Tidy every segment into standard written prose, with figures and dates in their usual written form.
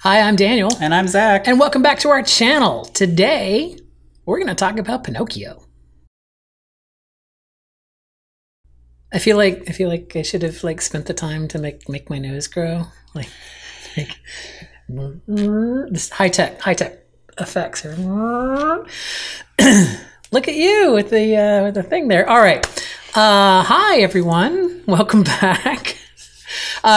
Hi, I'm Daniel. And I'm Zach. And welcome back to our channel. Today, we're going to talk about Pinocchio. I feel like I should have spent the time to make my nose grow. This high tech effects here. Look at you with the thing there. All right. Hi everyone. Welcome back.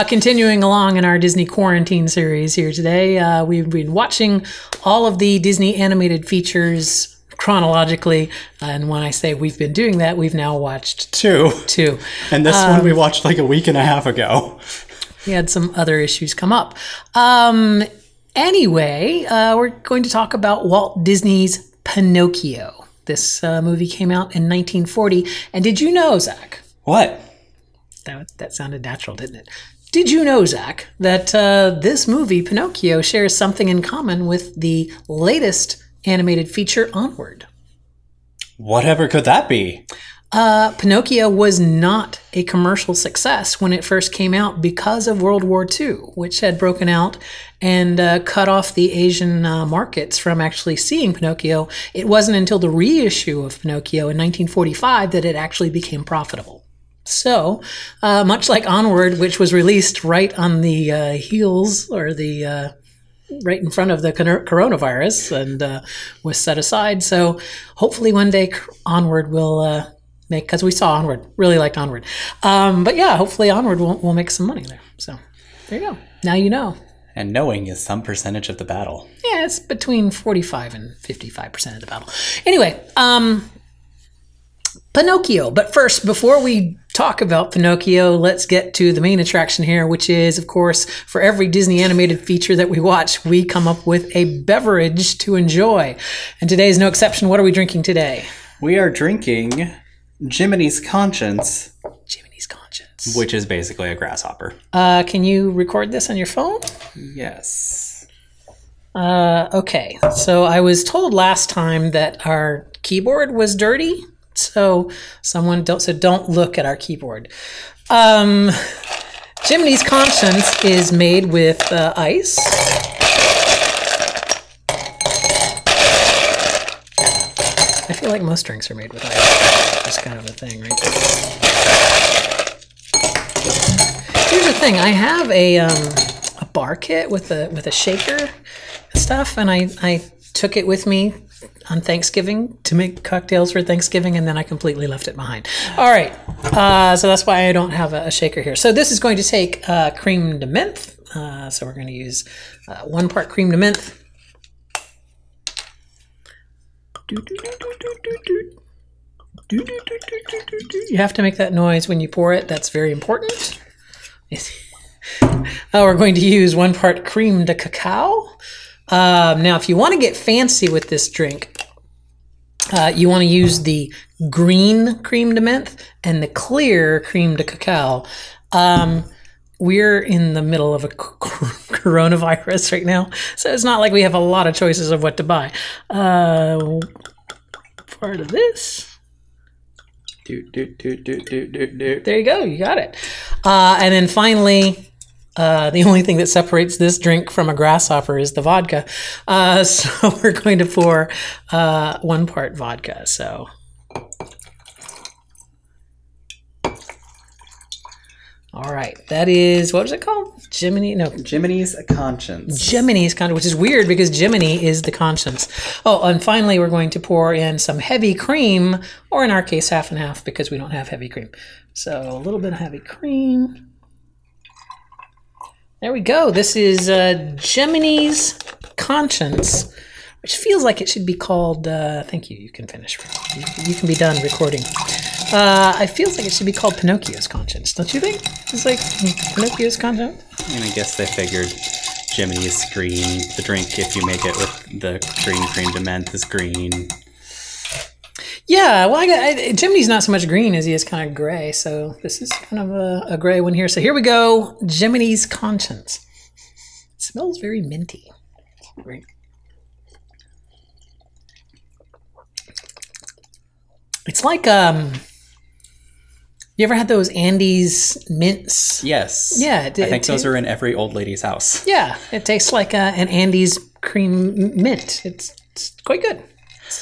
Continuing along in our Disney quarantine series here today, we've been watching all of the Disney animated features chronologically, and when I say we've been doing that, we've now watched two. And this one we watched like a week and a half ago. We had some other issues come up. Anyway, we're going to talk about Walt Disney's Pinocchio. This movie came out in 1940, and did you know, Zach? What? That sounded natural, didn't it? Did you know, Zach, that this movie, Pinocchio, shares something in common with the latest animated feature, Onward? Whatever could that be? Pinocchio was not a commercial success when it first came out because of World War II, which had broken out and cut off the Asian markets from actually seeing Pinocchio. It wasn't until the reissue of Pinocchio in 1945 that it actually became profitable. So, much like Onward, which was released right on the heels or right in front of the coronavirus and was set aside. So, hopefully one day Onward will make, because we saw Onward, really liked Onward. But yeah, hopefully Onward will make some money there. So, there you go. Now you know. And knowing is some percentage of the battle. Yeah, it's between 45 and 55% of the battle. Anyway, Pinocchio. But first, before we talk about Pinocchio, let's get to the main attraction here, which is, of course, for every Disney animated feature that we watch, we come up with a beverage to enjoy. And today is no exception. What are we drinking today? We are drinking Jiminy's Conscience. Jiminy's Conscience. Which is basically a grasshopper. Can you record this on your phone? Yes. Okay. So I was told last time that our keyboard was dirty. So someone don't look at our keyboard. Jiminy's Conscience is made with ice. I feel like most drinks are made with ice. That's kind of a thing, right? Here's the thing. I have a bar kit with a shaker and stuff, and I took it with me on Thanksgiving to make cocktails for Thanksgiving, and then I completely left it behind. All right, so that's why I don't have a shaker here. So this is going to take cream de menthe. So we're going to use 1 part cream de menthe. You have to make that noise when you pour it. That's very important. We're going to use 1 part cream de cacao. Now, if you want to get fancy with this drink, you want to use the green cream de menthe and the clear cream de cacao. We're in the middle of a coronavirus right now, so it's not like we have a lot of choices of what to buy. Part of this. There you go. You got it. And then finally, the only thing that separates this drink from a grasshopper is the vodka. So we're going to pour 1 part vodka. So all right, that is, what was it called? Jiminy's Conscience. Jiminy's Conscience, which is weird because Jiminy is the conscience. Oh, and finally we're going to pour in some heavy cream, or in our case half and half because we don't have heavy cream. So a little bit of heavy cream. There we go. This is Jiminy's Conscience, which feels like it should be called, thank you, you can finish. You can be done recording. It feels like it should be called Pinocchio's Conscience, don't you think? It's like Pinocchio's Conscience? And I guess they figured Jiminy's green. The drink, if you make it with the green cream de menthe, is green. Yeah, well, Jiminy's not so much green as he is kind of gray, so this is kind of a gray one here. So here we go, Jiminy's Conscience. It smells very minty. Great. It's like You ever had those Andes mints? Yes. Yeah. I think those are in every old lady's house. Yeah. It tastes like an Andes cream mint. It's quite good.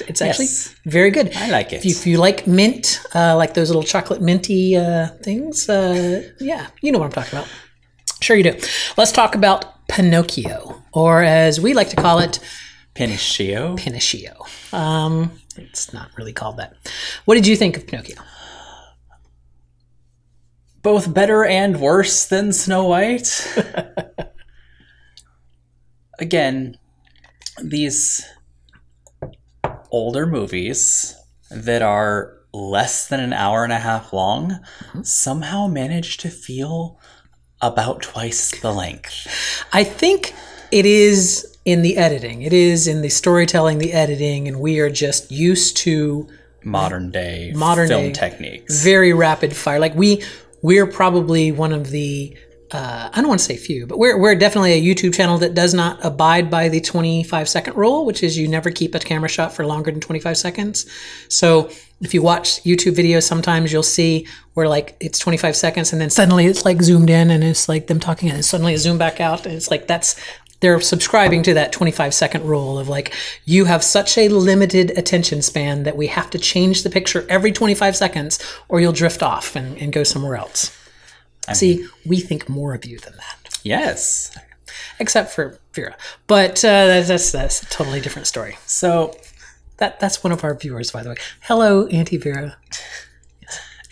It's actually very good. I like it. If you like mint, like those little chocolate minty things, yeah, you know what I'm talking about. Sure you do. Let's talk about Pinocchio, or as we like to call it, Pinocchio. Pinocchio. It's not really called that. What did you think of Pinocchio? Both better and worse than Snow White. Again, these older movies that are less than an hour and a half long somehow manage to feel about twice the length. I think it is in the editing. It is in the storytelling, the editing, and we are just used to modern day film techniques. Very rapid fire. Like we're probably one of the I don't want to say few, but we're definitely a YouTube channel that does not abide by the 25-second rule, which is you never keep a camera shot for longer than 25 seconds. So if you watch YouTube videos, sometimes you'll see where like it's 25 seconds and then suddenly it's like zoomed in and it's like them talking and then suddenly it's zoomed back out. And it's like they're subscribing to that 25-second rule of like, you have such a limited attention span that we have to change the picture every 25 seconds or you'll drift off and go somewhere else. See, we think more of you than that. Yes. Except for Vera. But that's a totally different story. So that's one of our viewers, by the way. Hello, Auntie Vera.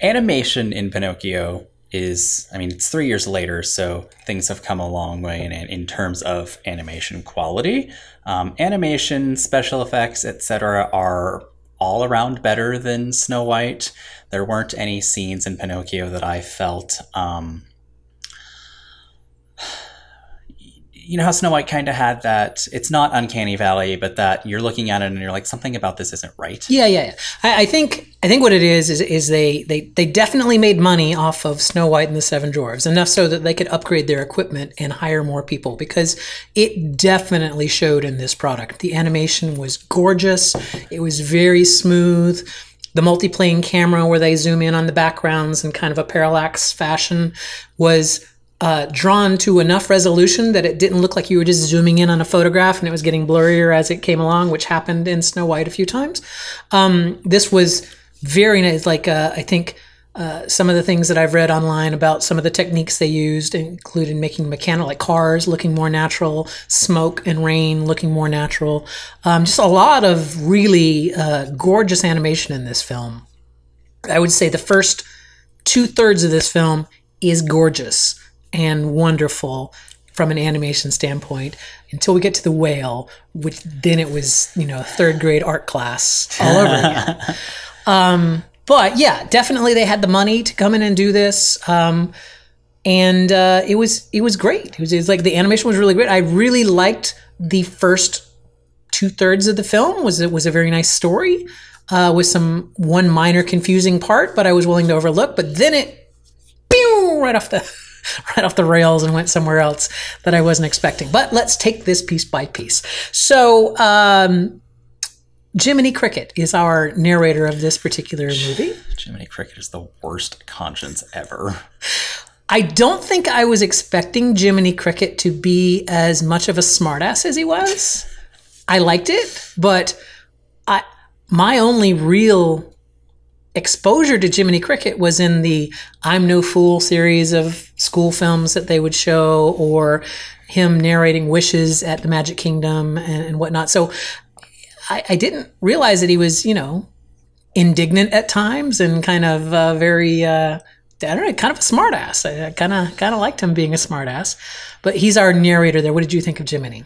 Animation in Pinocchio is, I mean, it's 3 years later, so things have come a long way in terms of animation quality. Animation, special effects, etc. are all around better than Snow White. There weren't any scenes in Pinocchio that I felt, you know how Snow White kind of had that, it's not Uncanny Valley, but that you're looking at it and you're like, something about this isn't right. Yeah. I think what it is they definitely made money off of Snow White and the Seven Dwarfs, enough so that they could upgrade their equipment and hire more people, because it definitely showed in this product. The animation was gorgeous. It was very smooth. The multiplane camera where they zoom in on the backgrounds in kind of a parallax fashion was drawn to enough resolution that it didn't look like you were just zooming in on a photograph and it was getting blurrier as it came along, which happened in Snow White a few times. This was very nice. Like, I think some of the things that I've read online about some of the techniques they used included making mechanical, like cars looking more natural, smoke and rain looking more natural. Just a lot of really gorgeous animation in this film. I would say the first 2/3 of this film is gorgeous and wonderful from an animation standpoint until we get to the whale, which then it was, third grade art class all over again. But yeah, definitely they had the money to come in and do this. And it was great. It was like the animation was really great. I really liked the first 2/3 of the film. It was a very nice story with one minor confusing part, but I was willing to overlook. But then it, pew, right off the rails and went somewhere else that I wasn't expecting. But let's take this piece by piece. So Jiminy Cricket is our narrator of this particular movie. Jiminy Cricket is the worst conscience ever. I don't think I was expecting Jiminy Cricket to be as much of a smartass as he was. I liked it, but my only real exposure to Jiminy Cricket was in the I'm No Fool series of school films that they would show, or him narrating Wishes at the Magic Kingdom and whatnot. So I didn't realize that he was, indignant at times and kind of very, I don't know, kind of a smartass. I kind of liked him being a smartass. But he's our narrator there. What did you think of Jiminy?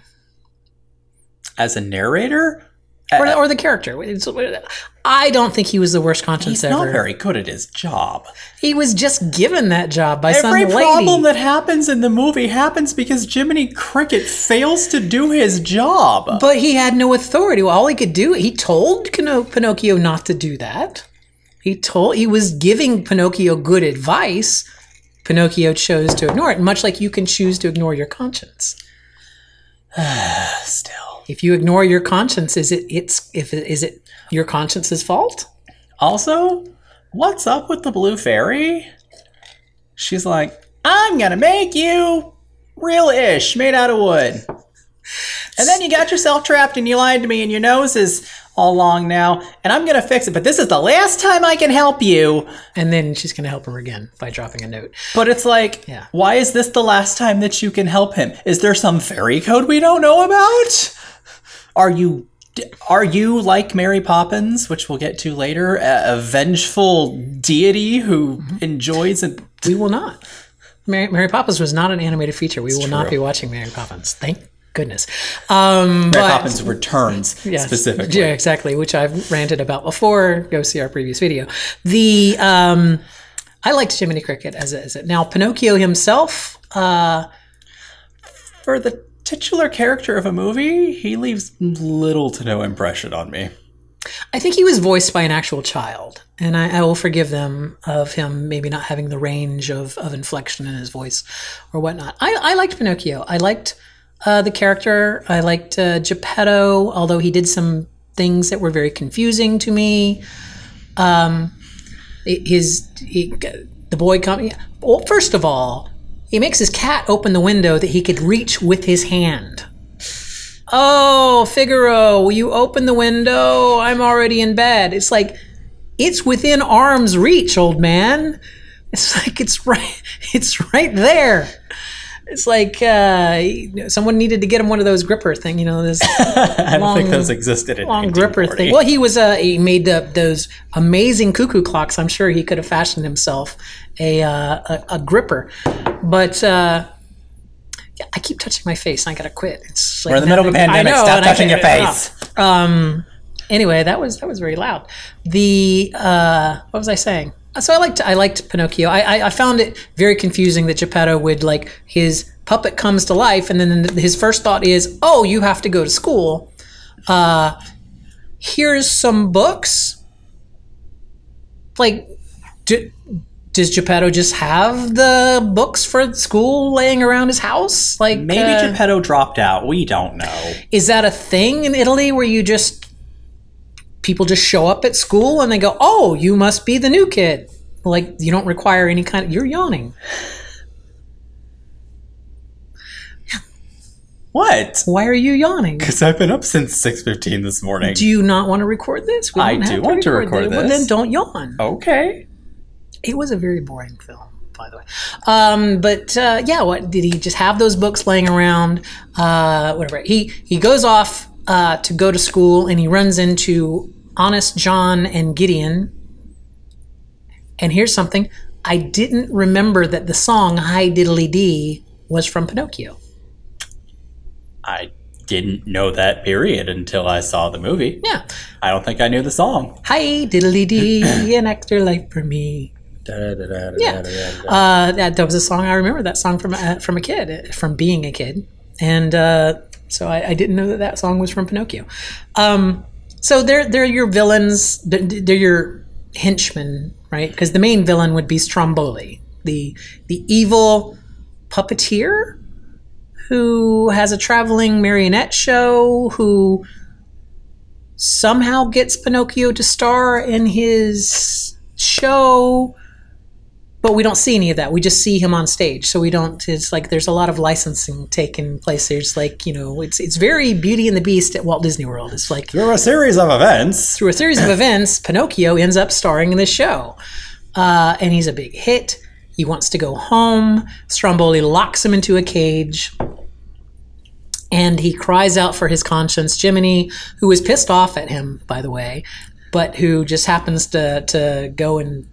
As a narrator? Or the character. I don't think he was the worst conscience ever. He's not very good at his job. He was just given that job by some lady. Every problem that happens in the movie happens because Jiminy Cricket fails to do his job. But he had no authority. All he could do, he told Pinocchio not to do that. He was giving Pinocchio good advice. Pinocchio chose to ignore it, much like you can choose to ignore your conscience. Still. If you ignore your conscience, is it your conscience's fault? Also, what's up with the blue fairy? She's like, I'm gonna make you real-ish, made out of wood. And then you got yourself trapped and you lied to me and your nose is all long now, and I'm gonna fix it, but this is the last time I can help you. And then she's gonna help him again by dropping a note. But it's like, Yeah. why is this the last time that you can help him? Is there some fairy code we don't know about? Are you like Mary Poppins, which we'll get to later, a vengeful deity who enjoys it? We will not. Mary Poppins was not an animated feature. We will not true. be watching Mary Poppins. Thank goodness. Mary Poppins Returns, Yes, specifically. Yeah, exactly, which I've ranted about before. Go see our previous video. I liked Jiminy Cricket as it. Now, Pinocchio himself, For the titular character of a movie, he leaves little to no impression on me. I think he was voiced by an actual child, and I will forgive them of him maybe not having the range of inflection in his voice or whatnot. I liked Pinocchio. I liked the character. I liked Geppetto, although he did some things that were very confusing to me. The boy coming. Well, first of all, he makes his cat open the window that he could reach with his hand. Oh, Figaro, will you open the window? I'm already in bed. It's like, it's within arm's reach, old man. It's like, it's right there. It's like someone needed to get him one of those gripper thing, this I don't think those existed in long gripper 1940. thing. Well, he made those amazing cuckoo clocks. I'm sure he could have fashioned himself a gripper, but I keep touching my face. I gotta quit. It's like, we're in the middle of a pandemic. Stop touching your face. Anyway, that was very loud. What was I saying? So I liked Pinocchio. I found it very confusing that Geppetto would, like, his puppet comes to life, and then his first thought is, oh, you have to go to school. Here's some books. Like, does Geppetto just have the books for school laying around his house? Like, Maybe Geppetto dropped out. We don't know. Is that a thing in Italy where people just show up at school and they go, oh, you must be the new kid. Like, you don't require any kind of... You're yawning. What? Why are you yawning? Because I've been up since 6:15 this morning. Do you not want to record this? I do want to record this. Well, then don't yawn. Okay. It was a very boring film, by the way. What did he just have those books laying around? Whatever. He goes off to go to school, and he runs into Honest John and Gideon. And here's something. I didn't remember that the song Hi Diddly Dee was from Pinocchio. I didn't know that period until I saw the movie. Yeah. I don't think I knew the song. Hi Diddly Dee, an extra life for me. Yeah. That was a song. I remember that song from a kid, from being a kid. And so I didn't know that song was from Pinocchio. So they're your villains. They're your henchmen, right? Because the main villain would be Stromboli, the evil puppeteer who has a traveling marionette show, who somehow gets Pinocchio to star in his show. But we don't see any of that. We just see him on stage. So we don't, it's like there's a lot of licensing taking place. There's like, it's very Beauty and the Beast at Walt Disney World. It's like Through a series of events, Pinocchio ends up starring in this show. And he's a big hit. He wants to go home. Stromboli locks him into a cage. And he cries out for his conscience. Jiminy, who is pissed off at him, by the way, but who just happens to go and...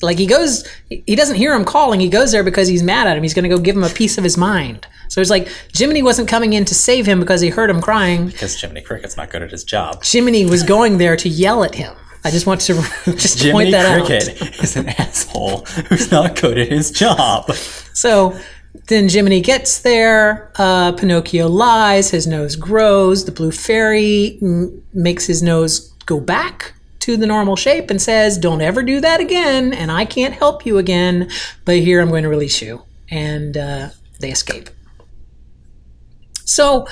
Like, he doesn't hear him calling. He goes there because he's mad at him. He's going to go give him a piece of his mind. So it's like Jiminy wasn't coming in to save him because he heard him crying. Because Jiminy Cricket's not good at his job. Jiminy was going there to yell at him. I just want to just point that out. Jiminy Cricket is an asshole who's not good at his job. So then Jiminy gets there. Pinocchio lies. His nose grows. The blue fairy makes his nose go back to the normal shape and says, don't ever do that again, and I can't help you again, but here I'm going to release you. And they escape. So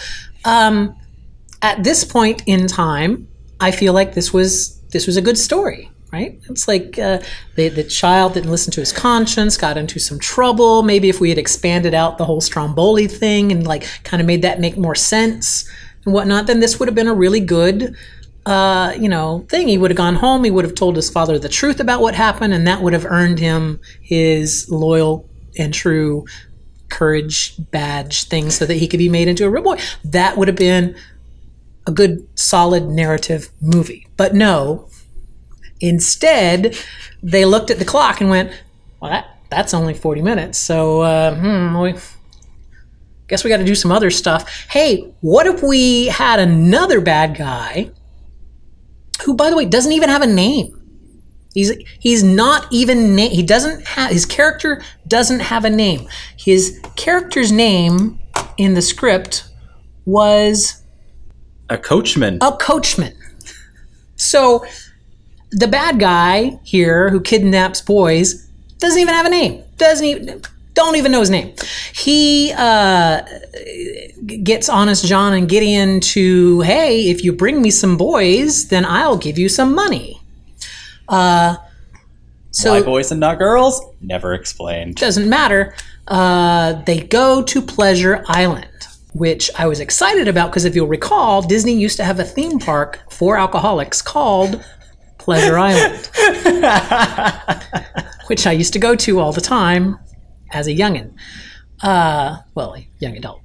at this point in time, I feel like this was a good story. right? It's like the child didn't listen to his conscience, got into some trouble. Maybe if we had expanded out the whole Stromboli thing and like kind of made that make more sense and whatnot, then this would have been a really good, thing. He would have gone home. He would have told his father the truth about what happened, and that would have earned him his loyal and true courage badge thing so that he could be made into a real boy. That would have been a good, solid narrative movie. But no, instead, they looked at the clock and went, well, that's only 40 minutes. So, guess we got to do some other stuff. Hey, what if we had another bad guy who, by the way, doesn't even have a name? He's not even he doesn't have, his character doesn't have a name. His character's name in the script was a coachman. A coachman. So the bad guy here who kidnaps boys doesn't even have a name. Don't even know his name. He gets Honest John and Gideon to, hey, if you bring me some boys, then I'll give you some money. Why boys and not girls? Never explained. Doesn't matter. They go to Pleasure Island, which I was excited about because if you'll recall, Disney used to have a theme park for alcoholics called Pleasure Island, which I used to go to all the time as a youngin'. A young adult.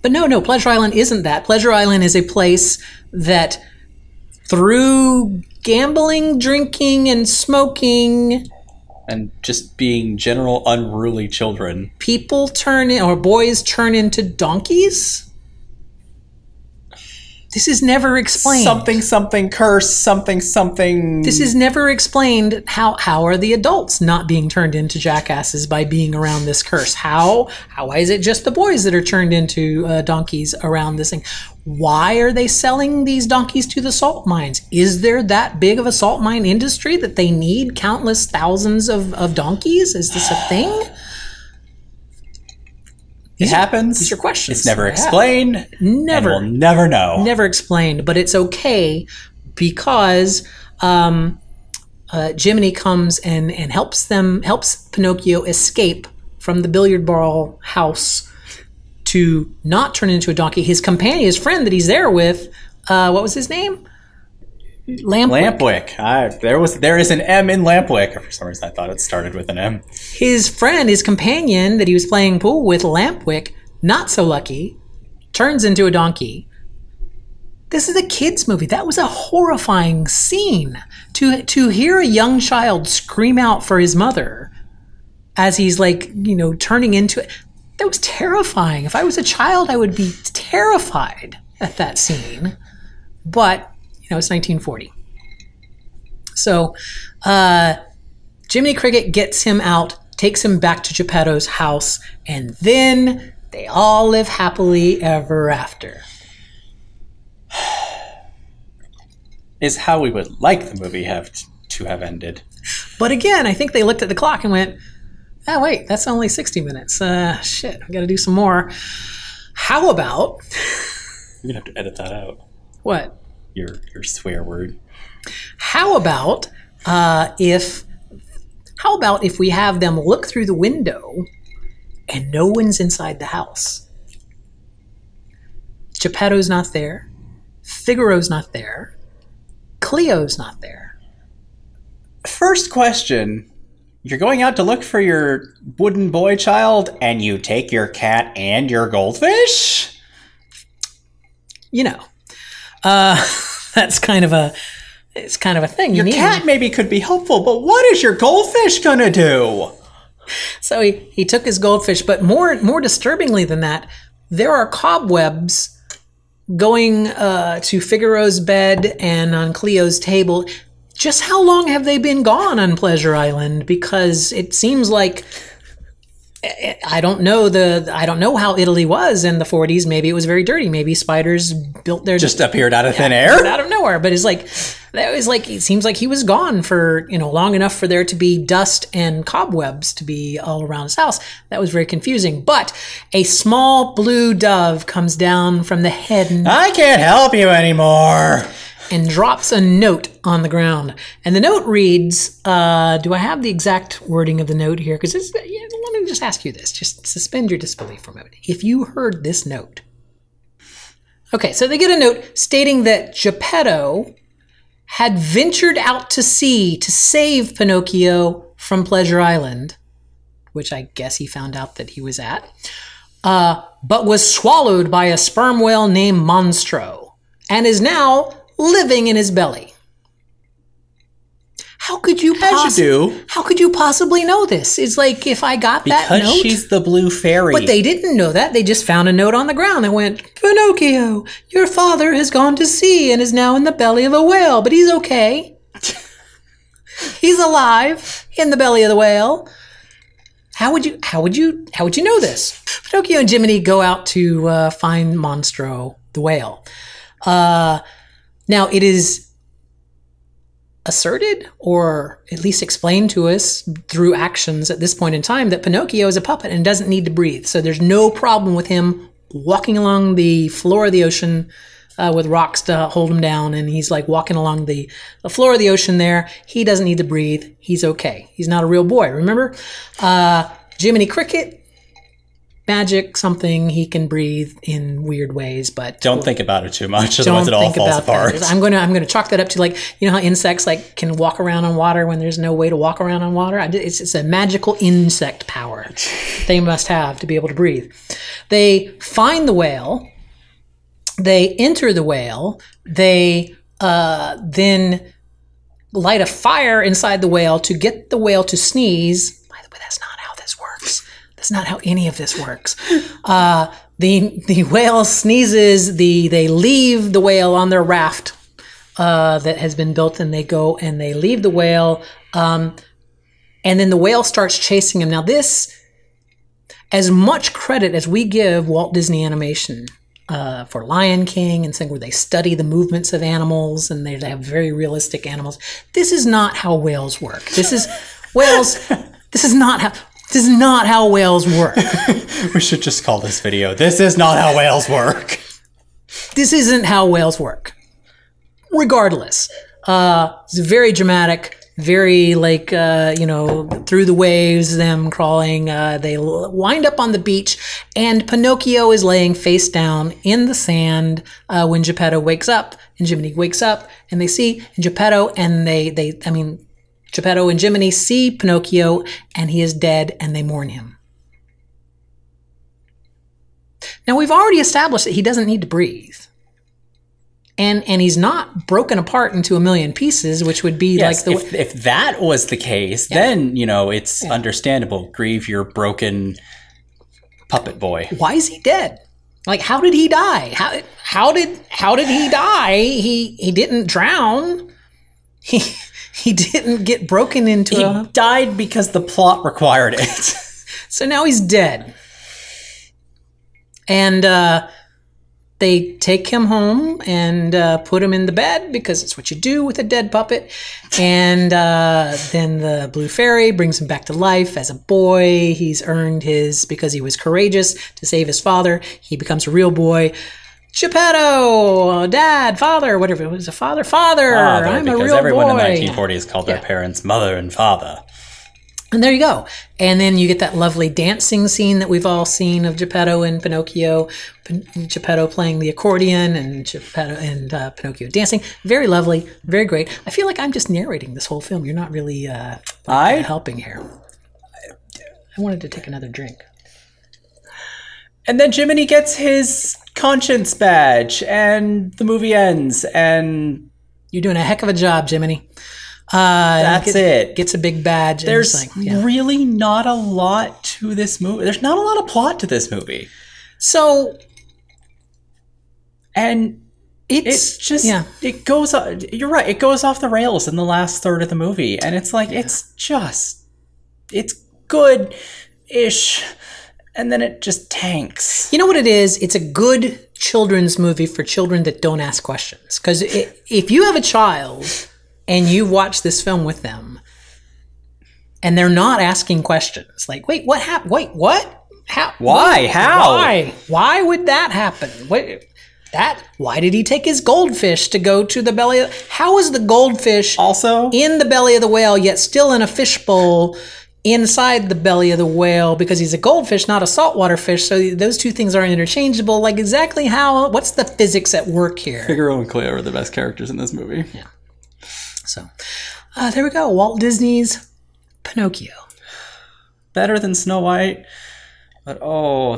But no, Pleasure Island isn't that. Pleasure Island is a place that through gambling, drinking, and smoking, and just being general unruly children, boys turn into donkeys? This is never explained. Something curse, something. This is never explained. How are the adults not being turned into jackasses by being around this curse? How is it just the boys that are turned into donkeys around this thing? Why are they selling these donkeys to the salt mines? Is there that big of a salt mine industry that they need countless thousands of donkeys? Is this a thing? It happens. These are questions. It's never explained. Never. And we'll never know. Never explained, but it's okay because Jiminy comes and helps Pinocchio escape from the billiard ball house to not turn into a donkey. His companion, his friend that he's there with, what was his name? Lampwick. There is an M in Lampwick. For some reason, I thought it started with an M. His friend, his companion that he was playing pool with, Lampwick, not so lucky, turns into a donkey. This is a kid's movie. That was a horrifying scene. To hear a young child scream out for his mother as he's turning into it, that was terrifying. If I was a child, I would be terrified at that scene. But it's 1940. So Jiminy Cricket gets him out, takes him back to Geppetto's house, and then they all live happily ever after. Is how we would like the movie to have ended. But again, I think they looked at the clock and went, oh, wait, that's only 60 minutes. Shit, I got to do some more. How about... You're going to have to edit that out. What? Your swear word. How about if we have them look through the window and no one's inside the house? Geppetto's not there. Figaro's not there. Cleo's not there. First question. You're going out to look for your wooden boy child and you take your cat and your goldfish? That's kind of a thing. Your cat maybe could be helpful, but what is your goldfish gonna do? So he took his goldfish, but more disturbingly than that, there are cobwebs going to Figaro's bed and on Cleo's table. Just how long have they been gone on Pleasure Island? Because it seems like I don't know how Italy was in the 40s. Maybe it was very dirty. Maybe spiders built their just appeared out of thin air, out of nowhere. But it seems like he was gone for long enough for there to be dust and cobwebs to be all around his house. That was very confusing. But a small blue dove comes down from the head. I can't help you anymore. and drops a note on the ground. And the note reads, do I have the exact wording of the note here? Because let me just ask you this. Just suspend your disbelief for a moment. If you heard this note. Okay, so they get a note stating that Geppetto had ventured out to sea to save Pinocchio from Pleasure Island, which I guess he found out that he was at, but was swallowed by a sperm whale named Monstro and is now living in his belly. How could you possibly know this? It's like if I got that note. Because she's the blue fairy. But they didn't know that. They just found a note on the ground that went, Pinocchio, your father has gone to sea and is now in the belly of a whale, but he's okay. He's alive in the belly of the whale. How would you know this? Pinocchio and Jiminy go out to find Monstro, the whale. Now it is asserted, or at least explained to us through actions at this point in time, that Pinocchio is a puppet and doesn't need to breathe. So there's no problem with him walking along the floor of the ocean with rocks to hold him down. And he's like walking along the floor of the ocean there. He doesn't need to breathe. He's okay. He's not a real boy, remember? Jiminy Cricket, magic, something, he can breathe in weird ways, but don't think about it too much, otherwise it all falls apart. I'm gonna chalk that up to, like, you know how insects like can walk around on water when there's no way to walk around on water? It's a magical insect power they must have to be able to breathe. They find the whale, they enter the whale, they then light a fire inside the whale to get the whale to sneeze. By the way, that's not how this works. That's not how any of this works. The whale sneezes. They leave the whale on their raft that has been built, and they go and they leave the whale. And then the whale starts chasing him. Now this, as much credit as we give Walt Disney Animation for Lion King and things where they study the movements of animals and they have very realistic animals, this is not how whales work. This is not how whales work. We should just call this video, "This is not how whales work." This isn't how whales work. Regardless, it's very dramatic, very like, through the waves, them crawling. They wind up on the beach, and Pinocchio is laying face down in the sand when Geppetto wakes up, and Jiminy wakes up, and they see Geppetto, and Geppetto and Jiminy see Pinocchio, and he is dead, and they mourn him. Now, we've already established that he doesn't need to breathe. And he's not broken apart into a million pieces, which would be like the... If that was the case, then, it's understandable. Grieve your broken puppet boy. Why is he dead? Like, how did he die? How did he die? He didn't drown. He didn't get broken into. He died because the plot required it. So now he's dead. And they take him home and put him in the bed, because it's what you do with a dead puppet. And then the Blue Fairy brings him back to life as a boy. He's earned because he was courageous to save his father. He becomes a real boy. Geppetto, dad, father, whatever it was, father, I'm a real boy. Because everyone in the 1940s called their parents mother and father. And there you go. And then you get that lovely dancing scene that we've all seen of Geppetto and Pinocchio. Geppetto playing the accordion and Geppetto and Pinocchio dancing. Very lovely, very great. I feel like I'm just narrating this whole film. You're not really helping here. I wanted to take another drink. And then Jiminy gets his conscience badge, and the movie ends, and... You're doing a heck of a job, Jiminy. That's it. Gets a big badge. There's really not a lot to this movie. There's not a lot of plot to this movie. So... And it's just... Yeah. It goes... You're right. It goes off the rails in the last third of the movie, and it's like, it's good-ish... And then it just tanks. You know what it is? It's a good children's movie for children that don't ask questions. Because if you have a child and you watch this film with them and they're not asking questions, like, wait, what happened? Wait, what? How? Why? How? Why? Why would that happen? Why did he take his goldfish to go to the belly of... How is the goldfish Also, in the belly of the whale, yet still in a fishbowl inside the belly of the whale? Because he's a goldfish, not a saltwater fish. So those two things are interchangeable. Like, exactly how... What's the physics at work here? Figaro and Cleo are the best characters in this movie. Yeah. So, there we go. Walt Disney's Pinocchio. Better than Snow White, but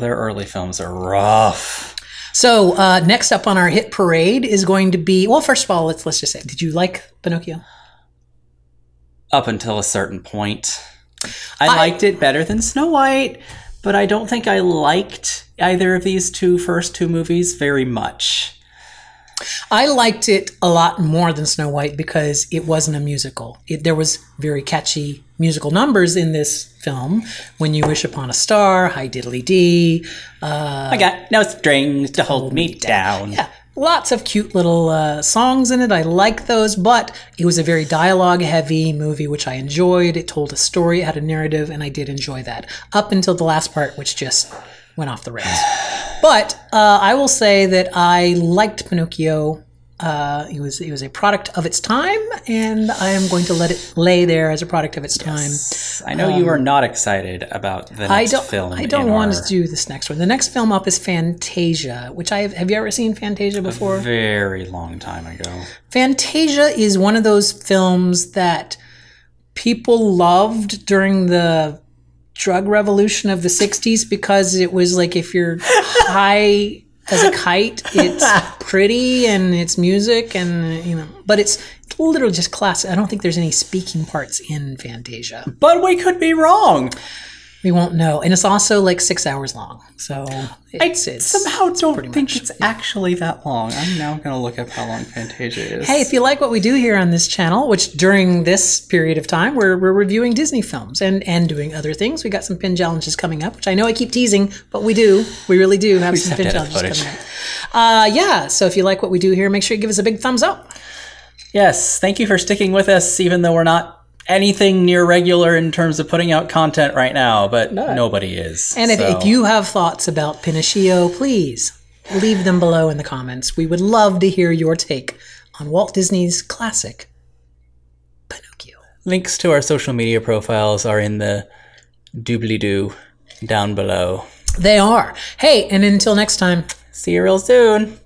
their early films are rough. So next up on our hit parade is going to be, well, first of all, let's just say, did you like Pinocchio? Up until a certain point. I liked it better than Snow White, but I don't think I liked either of these first two movies very much. I liked it a lot more than Snow White because it wasn't a musical. There was very catchy musical numbers in this film. When You Wish Upon a Star, Hi Diddly Dee. I got no strings to hold me down. Yeah, lots of cute little songs in it. I like those, but it was a very dialogue-heavy movie, which I enjoyed. It told a story, it had a narrative, and I did enjoy that. Up until the last part, which just went off the rails. But I will say that I liked Pinocchio. It was a product of its time, and I am going to let it lay there as a product of its time. I know you are not excited about the next film. I don't want to do this next one. The next film up is Fantasia, which have you ever seen Fantasia before? A very long time ago. Fantasia is one of those films that people loved during the drug revolution of the 60s because it was like, if you're high as a kite, it's pretty and it's music and, but it's literally just classic. I don't think there's any speaking parts in Fantasia. But we could be wrong. We won't know. And it's also like 6 hours long. So I somehow don't think it's actually that long. I'm now going to look up how long Fantasia is. Hey, if you like what we do here on this channel, which during this period of time, we're reviewing Disney films and doing other things. We got some pin challenges coming up, which I know I keep teasing, but we do. We really do have some pin challenges coming up. Yeah, so if you like what we do here, make sure you give us a big thumbs up. Yes, thank you for sticking with us, even though we're not anything near regular in terms of putting out content right now, but nobody is. And if you have thoughts about Pinocchio, please leave them below in the comments. We would love to hear your take on Walt Disney's classic Pinocchio. Links to our social media profiles are in the doobly-doo down below. They are. Hey, and until next time, see you real soon.